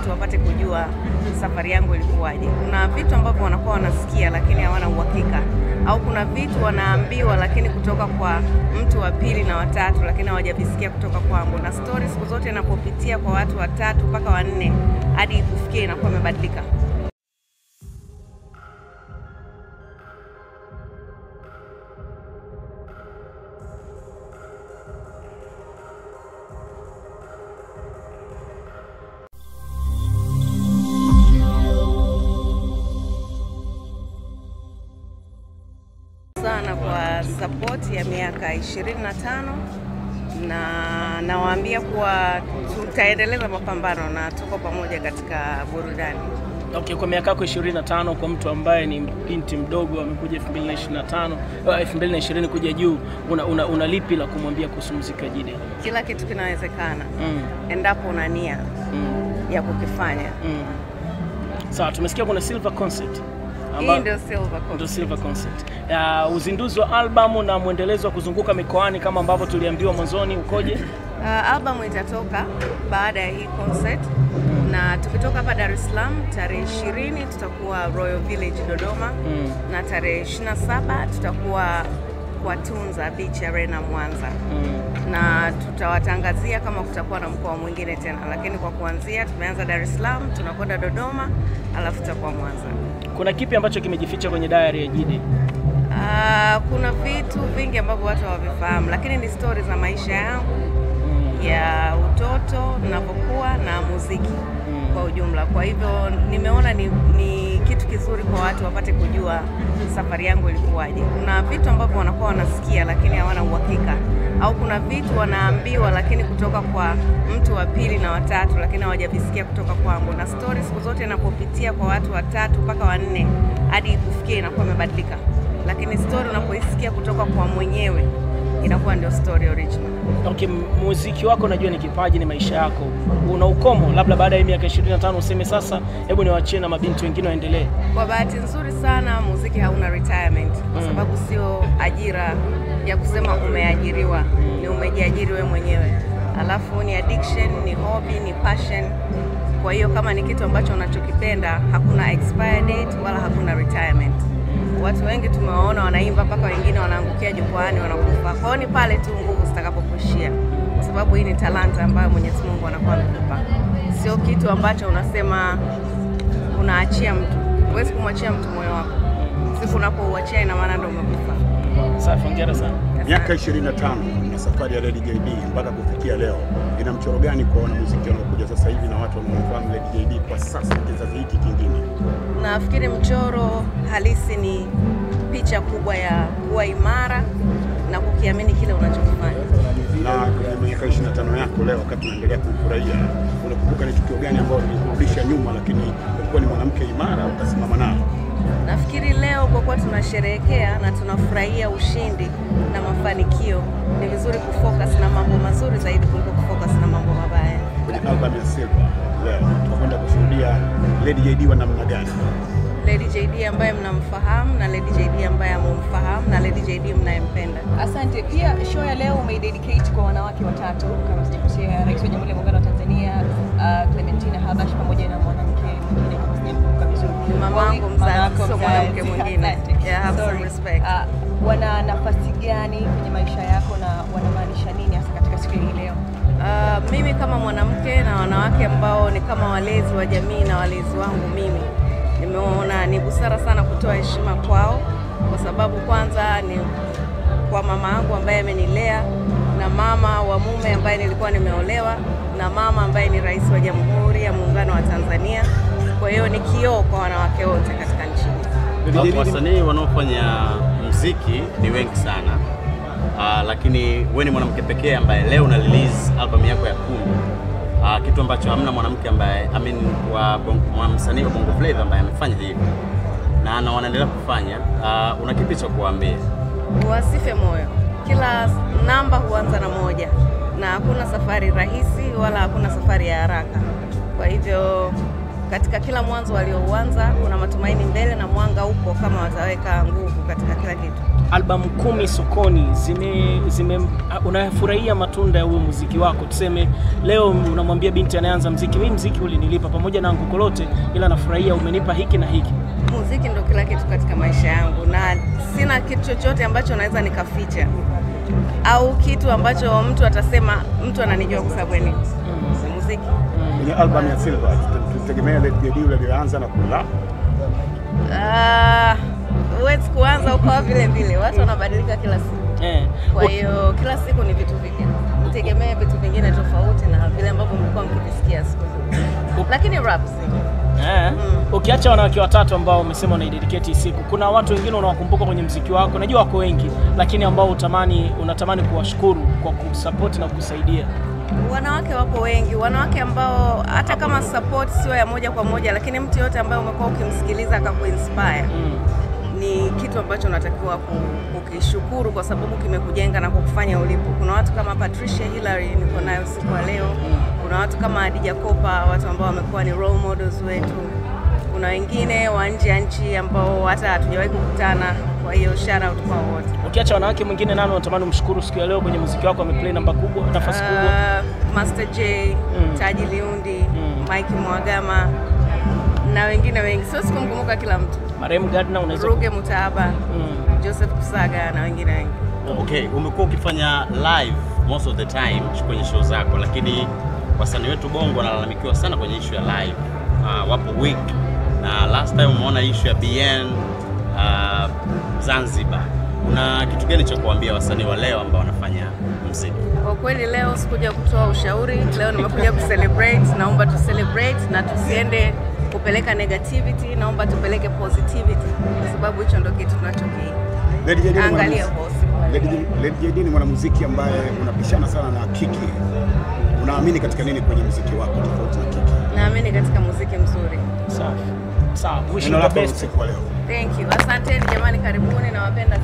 watu wapate kujua safari yangu ilikuwaje. Kuna vitu ambavyo wanakuwa wanasikia lakini hawana uhakika, au kuna vitu wanaambiwa lakini kutoka kwa mtu wa pili na watatu lakini hawajavisikia kutoka kwangu. Na story siku zote inapopitia kwa watu watatu mpaka wanne hadi kufikia inakuwa imebadilika. Sana kwa support ya miaka 25 na nawaambia kuwa tutaendeleza mapambano na tuko pamoja katika burudani. Okay, kwa miaka yako 25 kwa mtu ambaye ni binti mdogo amekuja 2020 kuja juu, una lipi la kumwambia kuhusu muziki wa Jide? Kila kitu kinawezekana endapo una nia ya kukifanya. Sawa, tumesikia kuna Silver Concert. Hii ndio Silver Concert. Uzinduzi wa albamu na muendelezo wa kuzunguka mikoani kama ambavyo tuliambiwa mwanzoni ukoje? Albamu itatoka baada ya hii concert, na tukitoka hapa Dar es Salaam tarehe 20 tutakuwa Royal Village Dodoma, na tarehe 27 tutakuwa kwa Tunza Beach Arena Mwanza. Na tutawatangazia kama kutakuwa na mkoa mwingine tena, lakini kwa kuanzia tumeanza Dar es Salaam, tunakwenda Dodoma, alafu tutakuwa Mwanza. Kuna kipi ambacho kimejificha kwenye diary ya Jide? Kuna vitu vingi ambavyo watu hawavifahamu, lakini ni stories za maisha yangu ya utoto ninapokuwa na muziki kwa ujumla. Kwa hivyo nimeona ni kitu kizuri kwa watu wapate kujua safari yangu ilikuwaje. Kuna vitu ambavyo wanakuwa wanasikia lakini hawana uhakika, au kuna vitu wanaambiwa lakini kutoka kwa mtu wa pili na watatu lakini hawajavisikia kutoka kwangu. Na story siku zote inapopitia kwa watu watatu mpaka wanne hadi kufikia inakuwa imebadilika, lakini story unapoisikia kutoka kwa mwenyewe inakuwa ndio story original. Okay, muziki wako najua ni kipaji, ni maisha yako. Una ukomo labda baada ya miaka 25 useme sasa hebu niwaachie na mabinti wengine waendelee? Kwa bahati nzuri sana muziki hauna retirement, kwa sababu sio ajira ya kusema umeajiriwa, ni umejiajiri wewe mwenyewe. Alafu ni addiction, ni hobby, ni passion. Kwa hiyo kama ni kitu ambacho unachokipenda, hakuna expire date wala hakuna retirement. Watu wengi tumewaona wanaimba mpaka wengine wanaangukia jukwaani wanakufa. Kwa hiyo ni pale tu nguvu zitakapokuishia, kwa sababu hii ni talanta ambayo Mwenyezi Mungu anakuwa amekupa. Sio kitu ambacho unasema unaachia mtu. Huwezi kumwachia mtu moyo wako. Siku unapouachia ina maana ndio umekufa. Safi, hongera sana. Miaka 25 na safari ya Lady JD mpaka kufikia leo, ina mchoro gani kwa wanamuziki wanaokuja sasa hivi na watu wanaofahamu Lady JD kwa sasa kizazi hiki kingine? Nafikiri mchoro halisi ni picha kubwa ya kuwa imara na kukiamini kile unachokifanya. Na kwa miaka 25 yako leo, wakati unaendelea kufurahia, unakumbuka ni tukio gani ambalo lilirudisha nyuma lakini ulikuwa ni mwanamke imara utasimama nalo? Nafikiri leo kwa kuwa tunasherehekea na tunafurahia ushindi na mafanikio, ni vizuri kufocus na mambo mazuri zaidi kuliko kufocus na mambo mabaya. Kwenye album ya Silver leo tunakwenda kushuhudia Lady JD wa namna gani? Lady JD ambaye mnamfahamu na Lady JD ambaye hamumfahamu na Lady JD mnayempenda. Asante. Pia show ya leo umeidedicate kwa wanawake watatu kama sijakosea, Rais wa Jamhuri ya Muungano wa Tanzania, Clementina Habash, pamoja na mwanamke mwingine kama sijakumbuka vizuri. Mamangu mzazi, sio mwanamke mwingine. Yeah, have some respect. Wana nafasi gani kwenye maisha yako na wanamaanisha nini hasa katika siku hii leo? Mimi kama mwanamke na wanawake ambao ni kama walezi wa jamii na walezi wangu mimi, nimeona ni busara sana kutoa heshima kwao, kwa sababu kwanza ni kwa mama yangu ambaye amenilea, na mama wa mume ambaye nilikuwa nimeolewa, na mama ambaye ni Rais wa Jamhuri ya Muungano wa Tanzania. Kwa hiyo ni kioo kwa wanawake wote katika nchi. Wasanii wanaofanya muziki ni wengi sana. Lakini wewe ni mwanamke pekee ambaye leo una release album yako ya 10. Kitu ambacho hamna mwanamke ambaye wa msanii wa Bongo Flava ambaye amefanya hivyo na wanaendelea kufanya. Una kipi cha kuambia? Wasife moyo. Kila namba huanza na moja, na hakuna safari rahisi wala hakuna safari ya haraka. Kwa hivyo katika kila mwanzo waliouanza kuna matumaini mbele, na mwanga upo kama wataweka nguvu katika kila kitu. albamu 10 sokoni, unafurahia matunda ya huo muziki wako? Tuseme leo unamwambia binti anaanza muziki, mimi muziki ulinilipa pamoja na Anguko Lote, ila nafurahia umenipa hiki na hiki. Muziki ndio kila kitu katika maisha yangu, na sina kitu chochote ambacho naweza nikaficha au kitu ambacho mtu atasema mtu ananijua kwa sababu ni muziki. Kwenye album ya Silver tutegemea Lady JD yule alianza na kula. Huwezi kuanza ukawa vile vile, watu wanabadilika kila siku. Kwa hiyo kila siku ni vitu vipya. Mtegemee vitu vingine tofauti na vile ambavyo mlikuwa mkivisikia siku zote. Lakini rap Ukiacha wanawake watatu ambao umesema unaidedicate hii siku, kuna watu wengine unawakumbuka kwenye muziki wako? Najua wako wengi, lakini ambao unatamani kuwashukuru kwa kusupport na kusaidia. Wanawake wapo wengi, wanawake ambao hata kama support sio ya moja kwa moja, lakini mtu yote ambaye umekuwa ukimsikiliza akakuinspire ni kitu ambacho unatakiwa kukishukuru kwa sababu kimekujenga na kukufanya ulipo. Kuna watu kama Patricia Hillary niko nayo siku ya leo. Kuna watu kama Adija Kopa, watu ambao wamekuwa ni role models wetu. Kuna wengine wa nje ya nchi ambao hata hatujawahi kukutana. Kwa hiyo shout out kwa wote. Ukiacha wanawake, mwingine nani unatamani umshukuru siku ya leo kwenye muziki wako ameplay nafasi kubwa? Master J, Taji Liundi, Mike Mwagama na wengine wengi. Sio sikumkumbuka kila mtu. Marehemu Gardner unaweza Ruge Mutahaba, Joseph Kusaga na wengine wengi. Okay, umekuwa ukifanya live most of the time kwenye show zako, lakini wasanii wetu Bongo wanalalamikiwa sana kwenye issue ya live. Wapo week na last time umeona issue ya BN Zanzibar. Una kitu gani cha kuambia wasanii wa leo ambao wanafanya muziki? Kwa kweli leo sikuja kutoa ushauri, leo nimekuja kucelebrate. Naomba tu celebrate na tusiende kupeleka negativity, naomba tupeleke positivity kwa sababu hicho ndio kitu tunachokiangalia boss. Lady JD ni mwanamuziki ambaye unapishana sana na Kiki. Unaamini katika nini kwenye muziki wako tofauti na Kiki? Naamini katika muziki mzuri. Sawa. Wish you the best. Thank you. Asanteni jamani, karibuni na wapenda